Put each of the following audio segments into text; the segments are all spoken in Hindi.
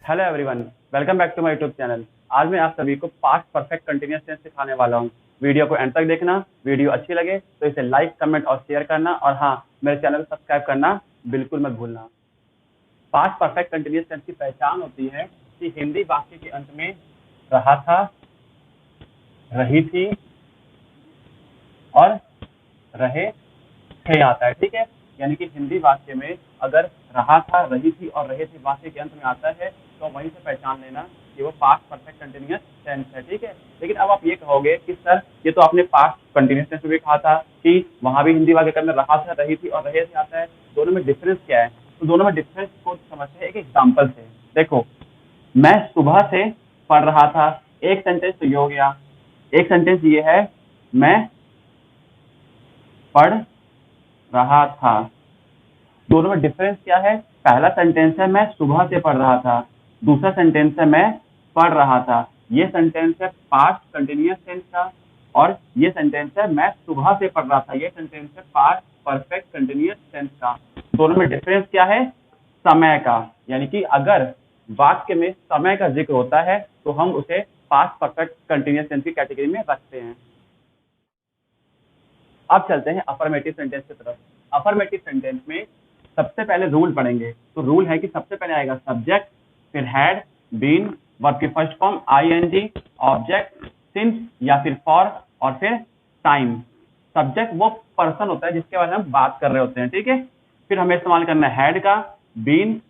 Hello everyone, welcome back to my YouTube channel. आज मैं आप सभी को पास्ट परफेक्ट कंटिन्यूअस टेंस सिखाने वाला हूँ। वीडियो को एंड तक देखना। वीडियो अच्छी लगे तो इसे लाइक, कमेंट और शेयर करना, और हाँ, मेरे चैनल को सब्सक्राइब करना बिल्कुल मत भूलना। पास्ट परफेक्ट कंटिन्यूअस टेंस की पहचान होती है कि हिंदी वाक्य के अंत में रहा था, रही थी और रहे थे आता है। ठीक है, यानी कि हिंदी वाक्य में अगर रहा था, रही थी और रहे थे वाक्य के अंत में आता है तो वहीं से पहचान लेना कि वो पास्ट परफेक्ट कंटिन्यूअस टेंस है। ठीक है, लेकिन अब आप ये कहोगे कि सर ये तो आपने पास्ट कंटिन्यूअस टेंस में भी कहा था कि वहां भी हिंदी वाक्य के अंदर रहा था, रही थी और रहे थे आता है, दोनों में डिफरेंस क्या है? तो दोनों में डिफरेंस को समझते हैं एक एग्जाम्पल से। देखो, मैं सुबह से पढ़ रहा था, एक सेंटेंस तो ये हो गया। एक सेंटेंस ये है, मैं पढ़ रहा था। दोनों में डिफरेंस क्या है? पहला सेंटेंस है मैं सुबह से पढ़ रहा था, दूसरा सेंटेंस है मैं पढ़ रहा था। ये सेंटेंस है पास्ट कंटिन्यूअस टेंस का, और ये सेंटेंस है मैं सुबह से पढ़ रहा था। ये सेंटेंस है पास्ट परफेक्ट कंटिन्यूअस टेंस का। दोनों में डिफरेंस क्या है? समय का। यानी कि अगर वाक्य में समय का जिक्र होता है तो हम उसे पास्ट परफेक्ट कंटिन्यूअस टेंस की कैटेगरी में रखते हैं। अब चलते हैं अफर्मेटिव सेंटेंस की तरफ। अफर्मेटिव सेंटेंस में सबसे पहले रूल पढ़ेंगे। तो रूल है कि सबसे पहले आएगा सब्जेक्ट, फिर हैड, बीन, वर्ब की first form ING, object, since या फिर फॉर, और फिर टाइम। सब्जेक्ट वो पर्सन होता है जिसके बारे में हम बात कर रहे होते हैं। ठीक है, फिर हमें इस्तेमाल करना है हैड का। बीन,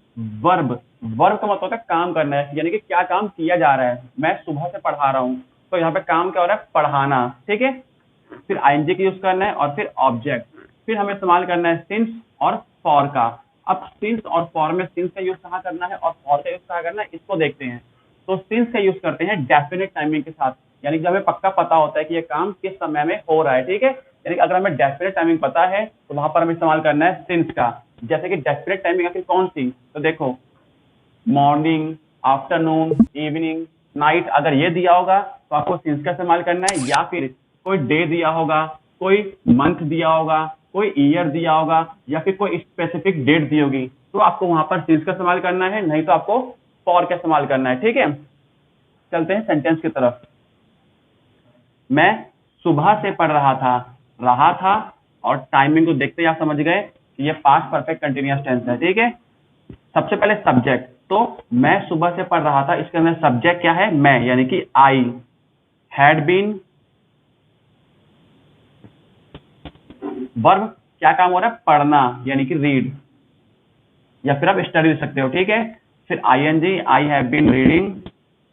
वर्ब, वर्ब का मतलब होता है काम करना है, यानी कि क्या काम किया जा रहा है। मैं सुबह से पढ़ा रहा हूँ, तो यहाँ पे काम क्या हो रहा है? पढ़ाना। ठीक है, फिर आईएनजी का यूज करना है और फिर ऑब्जेक्ट। फिर हमें इस्तेमाल करना है सिंस और फॉर का। अब सिंस और फॉर में सिंस का यूज कहाँ करना है और फॉर का यूज कहाँ करना है, इसको देखते हैं। तो सिंस का यूज करते हैं डेफिनेट टाइमिंग के साथ, यानी कि हमें पक्का पता होता है कि ये काम किस समय में हो रहा है। ठीक है, यानी कि अगर हमें डेफिनेट टाइमिंग पता है तो वहां पर हमें इस्तेमाल करना है सिंस का। जैसे कि डेफिनेट टाइमिंग आखिर कौन सी? तो देखो, मॉर्निंग, आफ्टरनून, इवनिंग, नाइट, अगर ये दिया होगा तो आपको सिंस का इस्तेमाल करना है। या फिर कोई डे दिया होगा, कोई मंथ दिया होगा, कोई ईयर दिया होगा, या फिर कोई स्पेसिफिक डेट दी होगी, तो आपको वहां पर सिंस का इस्तेमाल करना है, नहीं तो आपको फॉर का इस्तेमाल करना है। ठीक है, चलते हैं सेंटेंस की तरफ। मैं सुबह से पढ़ रहा था और टाइमिंग को देखते ही आप समझ गए कि ये पास्ट परफेक्ट कंटिन्यूअस टेंस है। ठीक है, सबसे पहले सब्जेक्ट, तो मैं सुबह से पढ़ रहा था, इसके अंदर सब्जेक्ट क्या है? मैं, यानी कि आई। हैड बीन, वर्ब, क्या काम हो रहा है? पढ़ना, यानी कि रीड, या फिर आप स्टडी लिख सकते हो। ठीक है, फिर ING, I have been reading,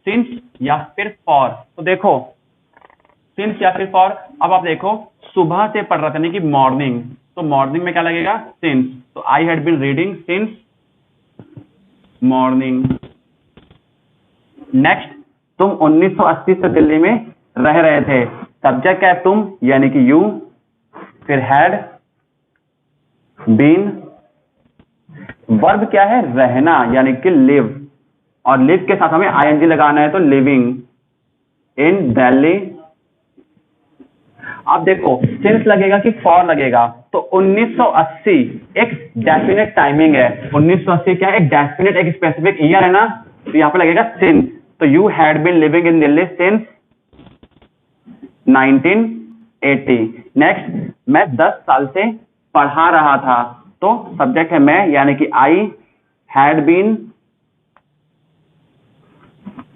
since या फिर फॉर। तो देखो, सिंस या फिर फॉर। अब आप देखो, सुबह से पढ़ रहा था यानी कि मॉर्निंग, तो मॉर्निंग में क्या लगेगा? सिंस। तो I had been reading since morning. Next, तुम 1980 से दिल्ली में रह रहे थे। सब्जेक्ट क्या है? तुम, यानी कि यू। फिर हैड बीन, वर्ब क्या है? रहना, यानी कि लिव, और लिव के साथ हमें आईएनजी लगाना है, तो लिविंग इन दिल्ली। अब देखो, सिंस लगेगा कि फॉर लगेगा? तो 1980 एक डेफिनेट टाइमिंग है। 1980 क्या है? एक डेफिनेट, एक स्पेसिफिक ईयर है ना, तो यहाँ पे लगेगा सिंस। तो you had been living in Delhi since 1980। Next, मैं 10 साल से पढ़ा रहा था, तो सब्जेक्ट है मैं, यानी कि आई हैड बीन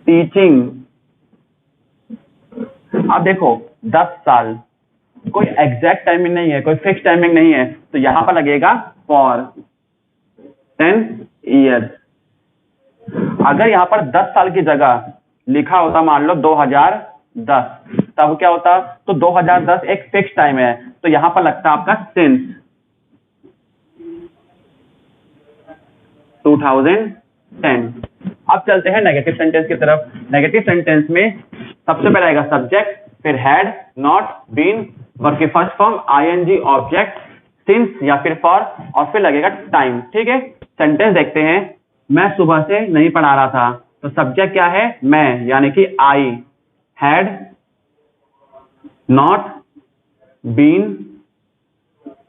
टीचिंग। अब देखो, 10 साल, कोई एग्जैक्ट टाइमिंग नहीं है, कोई फिक्स टाइमिंग नहीं है, तो यहां पर लगेगा फॉर 10 ईयर्स। अगर यहां पर 10 साल की जगह लिखा होता मान लो 2010, तब क्या होता? तो 2010 एक फिक्स टाइम है, तो यहां पर लगता है आपका सिंस 2010। अब चलते हैं नेगेटिव सेंटेंस की तरफ। नेगेटिव सेंटेंस में सबसे पहले आएगा सब्जेक्ट, फिर हैड, नॉट, बीन, वर्ब की first form ING, object, since या फिर फॉर, और फिर लगेगा टाइम। ठीक है, सेंटेंस देखते हैं। मैं सुबह से नहीं पढ़ा रहा था, तो सब्जेक्ट क्या है? मैं, यानी कि आई। हैड नॉट बीन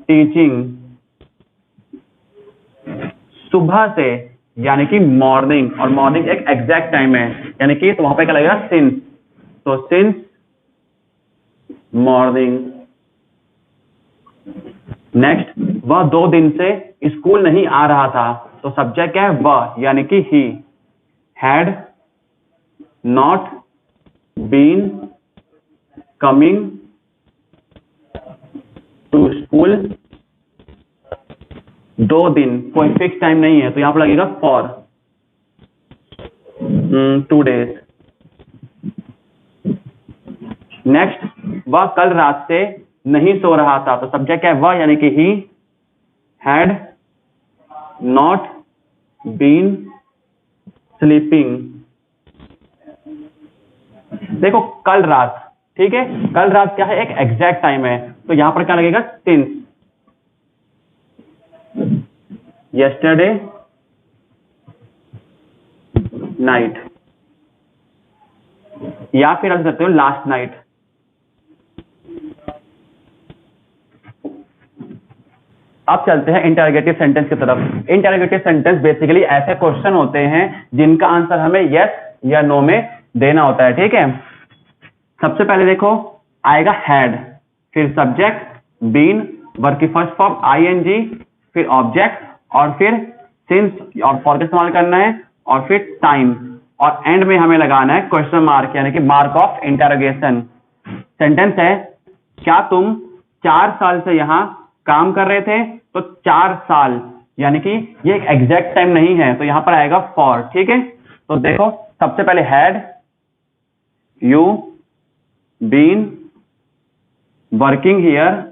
टीचिंग, सुबह से यानी कि मॉर्निंग, और मॉर्निंग एक एग्जैक्ट टाइम है, यानी कि तो वहां पे क्या लगेगा सिंस, तो सिंस मॉर्निंग। नेक्स्ट, वह 2 दिन से स्कूल नहीं आ रहा था, तो सब्जेक्ट क्या है वह, यानी कि he, had not been coming to school, 2 दिन, कोई फिक्स टाइम नहीं है, तो यहां पर लगेगा फॉर 2 days। नेक्स्ट, वह कल रात से नहीं सो रहा था, तो सब्जेक्ट क्या है वह, यानी कि he had not been sleeping. देखो कल रात, ठीक है, कल रात क्या है, एक एग्जैक्ट टाइम है, तो यहां पर क्या लगेगा सिंस, yesterday नाइट, या फिर आप सकते हो लास्ट नाइट। अब चलते हैं इंटरोगेटिव सेंटेंस की तरफ। इंटरोगेटिव सेंटेंस बेसिकली ऐसे क्वेश्चन होते हैं जिनका आंसर हमें यस या नो में देना होता है, ठीक है। सबसे पहले देखो आएगा हैड, फिर सब्जेक्ट, बीन, वर्ब की फर्स्ट फॉर्म आईएनजी, फिर ऑब्जेक्ट, और फिर सिंस और फॉर का इस्तेमाल करना है, और फिर टाइम, और एंड में हमें लगाना है क्वेश्चन मार्क, यानी कि मार्क ऑफ इंटरोगेशन। सेंटेंस है, क्या तुम 4 साल से यहां काम कर रहे थे, तो 4 साल, यानी कि ये एक एग्जैक्ट टाइम नहीं है, तो यहां पर आएगा फॉर, ठीक है। तो देखो सबसे पहले had you been working here,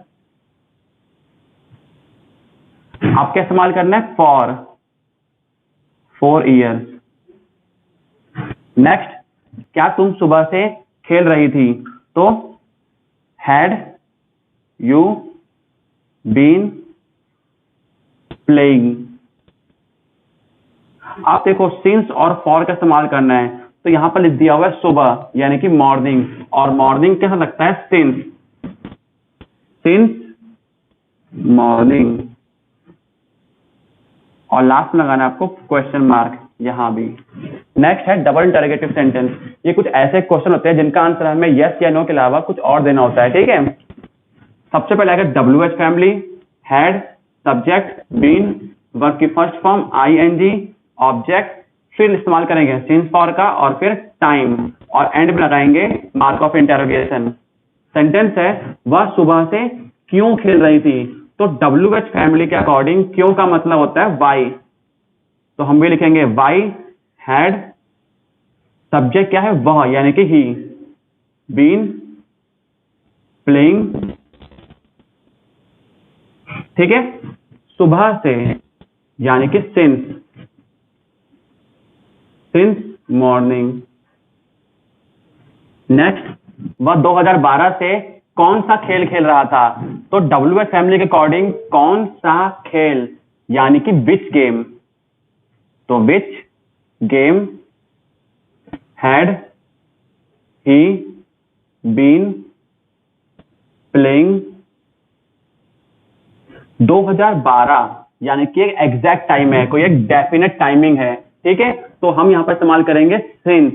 आपके इस्तेमाल करना है फॉर 4 years। नेक्स्ट, क्या तुम सुबह से खेल रही थी, तो हैड यू बीन प्लेइंग। आप देखो सिंस और फॉर का इस्तेमाल करना है, तो यहां पर लिख दिया हुआ है सुबह, यानी कि मॉर्निंग, और मॉर्निंग कैसा लगता है सिंस, सिंस मॉर्निंग, और लास्ट में लगाना है आपको क्वेश्चन मार्क यहां भी। नेक्स्ट है डबल इंटरोगेटिव सेंटेंस। ये कुछ ऐसे क्वेश्चन होते हैं जिनका आंसर हमें यस या नो के अलावा कुछ और देना होता है, ठीक है। सबसे पहले आएगा WH family, had, subject, been, verb की फर्स्ट फॉर्म आईएनजी, ऑब्जेक्ट, फिर इस्तेमाल करेंगे सिंस फॉर का, और फिर टाइम, और एंड में लगाएंगे मार्क ऑफ इंटरोगेशन। सेंटेंस है, वह सुबह से क्यों खेल रही थी, तो WH फैमिली के अकॉर्डिंग क्यों का मतलब होता है वाई, तो हम भी लिखेंगे वाई हैड, सब्जेक्ट क्या है वह, यानी कि ही, बीन प्लेइंग, ठीक है, सुबह से यानी कि सिंस, सिंस मॉर्निंग। नेक्स्ट, वह 2012 से कौन सा खेल खेल रहा था, तो WH फैमिली के अकॉर्डिंग कौन सा खेल, यानी कि विच गेम, तो which game had he been playing. 2012 यानी कि एक एग्जैक्ट टाइम है, कोई एक डेफिनेट टाइमिंग है, ठीक है, तो हम यहां पर इस्तेमाल करेंगे सिंस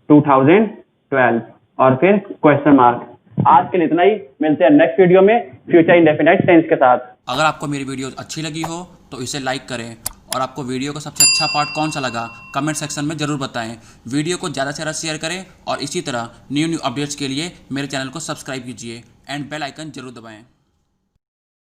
2012 और फिर क्वेश्चन मार्क। आज के लिए इतना ही, मिलते हैं नेक्स्ट वीडियो में फ्यूचर इंडेफिनाइट टेंस के साथ। अगर आपको मेरी वीडियो अच्छी लगी हो तो इसे लाइक करें, और आपको वीडियो का सबसे अच्छा पार्ट कौन सा लगा कमेंट सेक्शन में ज़रूर बताएं। वीडियो को ज़्यादा से ज़्यादा शेयर करें, और इसी तरह न्यू अपडेट्स के लिए मेरे चैनल को सब्सक्राइब कीजिए एंड बेल आइकन जरूर दबाएं।